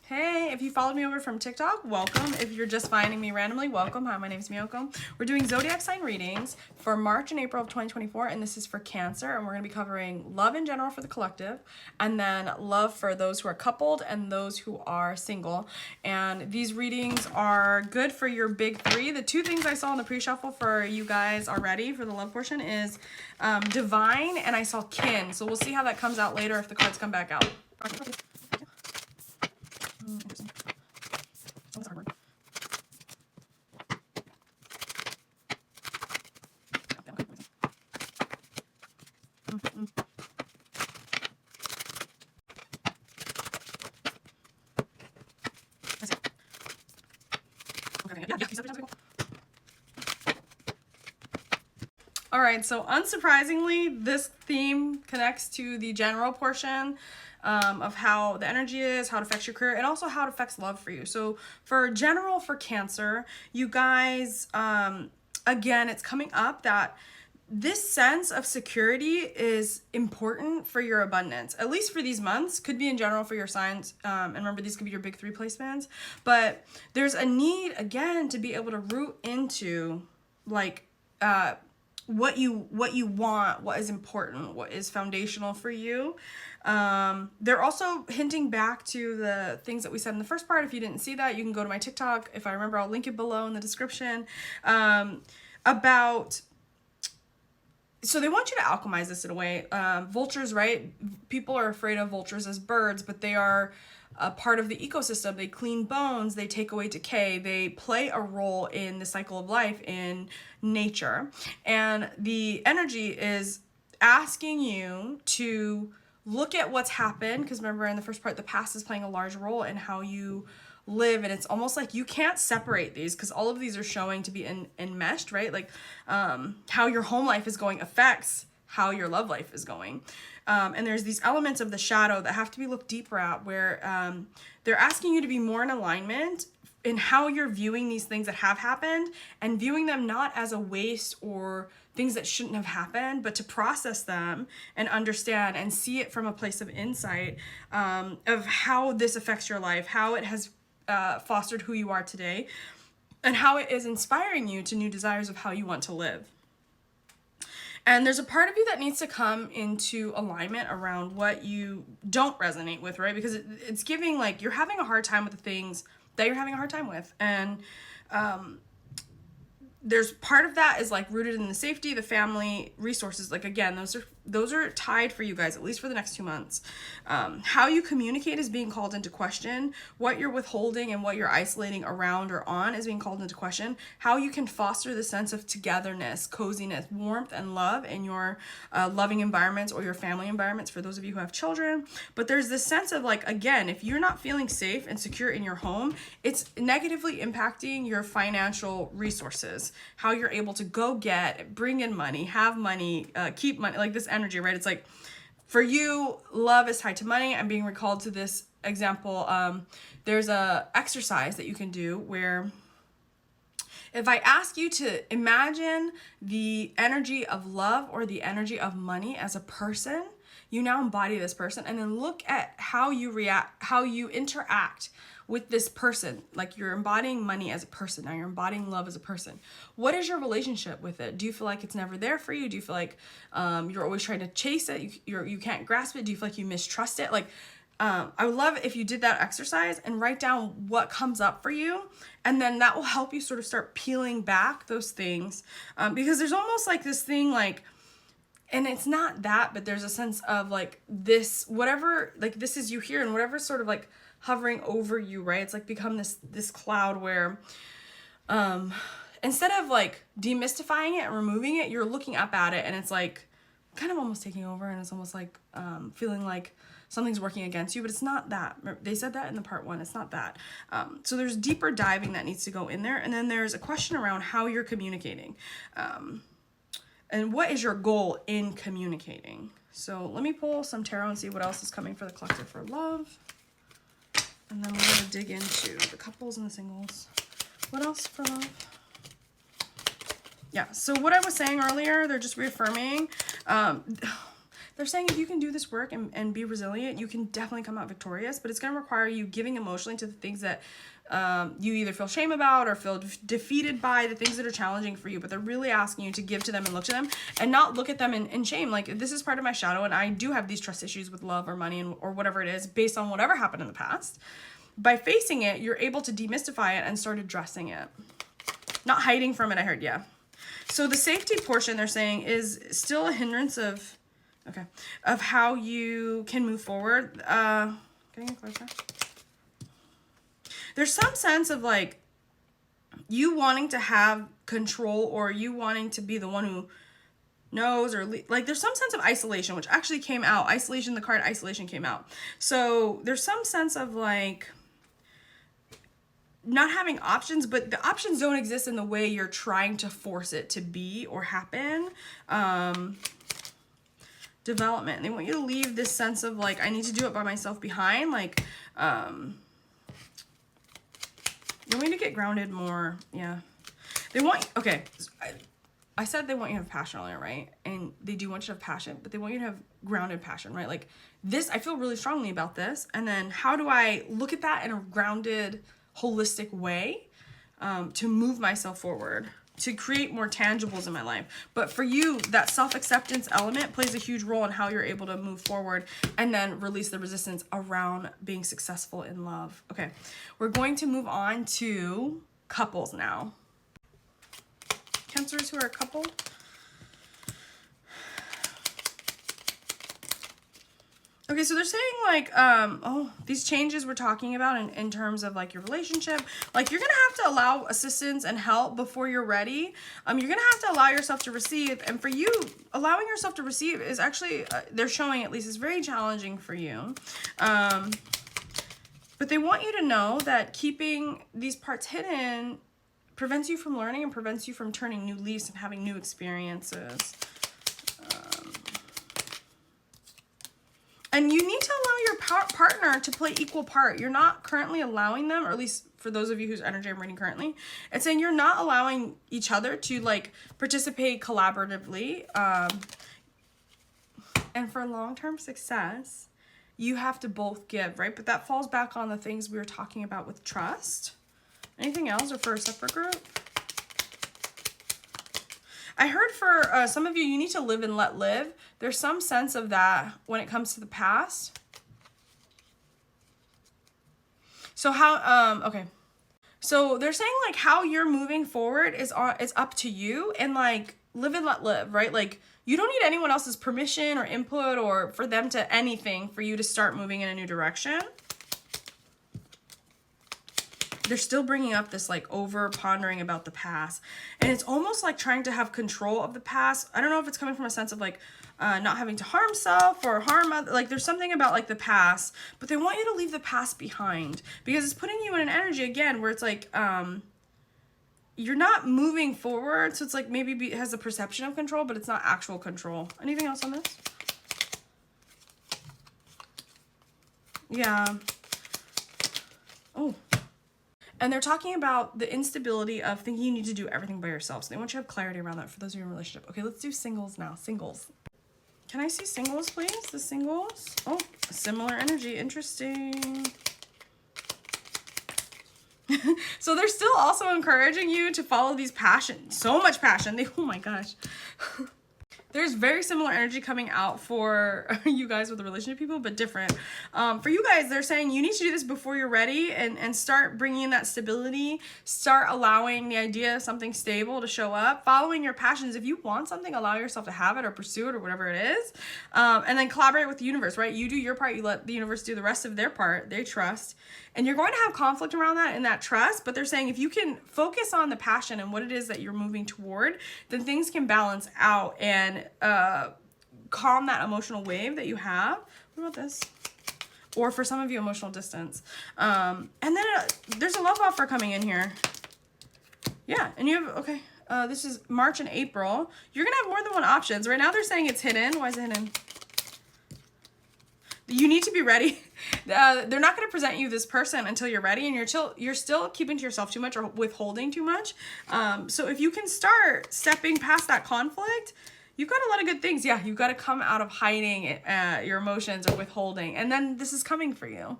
Hey, if you followed me over from TikTok, welcome. If you're just finding me randomly, welcome. Hi, my name is Miyoko. We're doing Zodiac sign readings for March and April of 2024, and this is for Cancer, and we're going to be covering love in general for the collective, and then love for those who are coupled and those who are single. And these readings are good for your big three. The two things I saw in the pre-shuffle for you guys already for the love portion is Divine, and I saw Kin. So we'll see how that comes out later if the cards come back out. Interesting. Oh, that's a hard word. All right, so unsurprisingly, this theme connects to the general portion of how the energy is, how it affects your career, and also how it affects love for you. So for general, for Cancer, you guys, again, it's coming up that this sense of security is important for your abundance, at least for these months. Could be in general for your signs. And remember, these could be your big three placements. But there's a need, again, to be able to root into, like, what you want, what is important, what is foundational for you. They're also hinting back to the things that we said in the first part. If you didn't see that, you can go to my TikTok. If I remember, I'll link it below in the description. About, so they want you to alchemize this in a way. Vultures, right? People are afraid of vultures as birds, but they are a part of the ecosystem. They clean bones, they take away decay, they play a role in the cycle of life in nature. And the energy is asking you to look at what's happened, because remember in the first part, the past is playing a large role in how you live, and it's almost like you can't separate these because all of these are showing to be enmeshed, right? Like how your home life is going affects how your love life is going. And there's these elements of the shadow that have to be looked deeper at, where they're asking you to be more in alignment in how you're viewing these things that have happened, and viewing them not as a waste or things that shouldn't have happened, but to process them and understand and see it from a place of insight of how this affects your life, how it has fostered who you are today, and how it is inspiring you to new desires of how you want to live. And there's a part of you that needs to come into alignment around what you don't resonate with, right? Because it's giving, like, you're having a hard time with the things that you're having a hard time with. And there's part of that is like rooted in the safety, the family, resources. Like, again, those are tied for you guys, at least for the next 2 months. How you communicate is being called into question. What you're withholding and what you're isolating around or on is being called into question. How you can foster the sense of togetherness, coziness, warmth, and love in your loving environments or your family environments for those of you who have children. But there's this sense of, like, again, if you're not feeling safe and secure in your home, it's negatively impacting your financial resources, how you're able to go get, bring in money, have money, keep money, like this energy, right? It's like, for you, love is tied to money. I'm being recalled to this example. There's a exercise that you can do where if I ask you to imagine the energy of love or the energy of money as a person, you now embody this person, and then look at how you react, how you interact with this person. Like, you're embodying money as a person. Now you're embodying love as a person. What is your relationship with it? Do you feel like it's never there for you? Do you feel like you're always trying to chase it? You can't grasp it? Do you feel like you mistrust it? Like, I would love if you did that exercise and write down what comes up for you, and then that will help you sort of start peeling back those things, because there's almost like this thing, like, and it's not that, but there's a sense of, like, this, whatever, like, this is you here, and whatever sort of, like, hovering over you, right? It's like become this cloud where instead of, like, demystifying it and removing it, you're looking up at it, and it's like kind of almost taking over, and it's almost like feeling like something's working against you, but it's not that. They said that in the part 1. It's not that. So there's deeper diving that needs to go in there, and then there's a question around how you're communicating. And what is your goal in communicating? So let me pull some tarot and see what else is coming for the collective for love. And then we're going to dig into the couples and the singles. What else for love? Yeah, so what I was saying earlier, they're just reaffirming. they're saying if you can do this work and be resilient, you can definitely come out victorious, but it's going to require you giving emotionally to the things that you either feel shame about or feel defeated by, the things that are challenging for you, but they're really asking you to give to them and look to them and not look at them in shame. Like, this is part of my shadow, and I do have these trust issues with love or money or whatever it is based on whatever happened in the past. By facing it, you're able to demystify it and start addressing it. Not hiding from it, I heard, yeah. So the safety portion, they're saying, is still a hindrance of how you can move forward. Getting it closer. There's some sense of like you wanting to have control, or you wanting to be the one who knows, or like there's some sense of isolation, which actually came out. Isolation, the card isolation came out. So there's some sense of like not having options, but the options don't exist in the way you're trying to force it to be or happen. Development. They want you to leave this sense of like, I need to do it by myself behind. Like, they want you to get grounded more. Yeah. They want, okay. I said they want you to have passion earlier, right? And they do want you to have passion, but they want you to have grounded passion, right? Like this, I feel really strongly about this. And then how do I look at that in a grounded, holistic way to move myself forward, to create more tangibles in my life? But for you, that self-acceptance element plays a huge role in how you're able to move forward and then release the resistance around being successful in love. Okay, we're going to move on to couples now. Cancers who are a couple. Okay, so they're saying like, these changes we're talking about in terms of like your relationship, like you're going to have to allow assistance and help before you're ready. You're going to have to allow yourself to receive. And for you, allowing yourself to receive is actually, they're showing at least, is very challenging for you. But they want you to know that keeping these parts hidden prevents you from learning and prevents you from turning new leaves and having new experiences. And you need to allow your partner to play equal part. You're not currently allowing them, or at least for those of you whose energy I'm reading currently, it's saying you're not allowing each other to like participate collaboratively. And for long-term success, you have to both give, right? But that falls back on the things we were talking about with trust. Anything else, or for a separate group? I heard for some of you, you need to live and let live. There's some sense of that when it comes to the past. So how, okay. So they're saying like how you're moving forward is up to you, and like live and let live, right? Like you don't need anyone else's permission or input or for them to anything for you to start moving in a new direction. They're still bringing up this like over pondering about the past, and it's almost like trying to have control of the past. I don't know if it's coming from a sense of like not having to harm self or harm other, like there's something about like the past, but they want you to leave the past behind because it's putting you in an energy again where it's like you're not moving forward. So it's like maybe it has a perception of control, but it's not actual control. Anything else on this? Yeah. Oh. And they're talking about the instability of thinking you need to do everything by yourself. So they want you to have clarity around that for those of you in a relationship. Okay, let's do singles now. Singles. Can I see singles, please? The singles. Oh, similar energy. Interesting. So they're still also encouraging you to follow these passion. So much passion. Oh my gosh. There's very similar energy coming out for you guys with the relationship people, but different. For you guys, they're saying you need to do this before you're ready and start bringing in that stability. Start allowing the idea of something stable to show up. Following your passions. If you want something, allow yourself to have it or pursue it or whatever it is. And then collaborate with the universe, right? You do your part. You let the universe do the rest of their part. They trust. And you're going to have conflict around that and that trust, but they're saying if you can focus on the passion and what it is that you're moving toward, then things can balance out and calm that emotional wave that you have. What about this? Or for some of you, emotional distance. And then there's a love offer coming in here. Yeah, and you have, okay, this is March and April. You're going to have more than one options. Right now they're saying it's hidden. Why is it hidden? You need to be ready. They're not going to present you this person until you're ready, and you're still keeping to yourself too much or withholding too much. So if you can start stepping past that conflict, You've got a lot of good things. Yeah, you've got to come out of hiding your emotions or withholding. And then this is coming for you.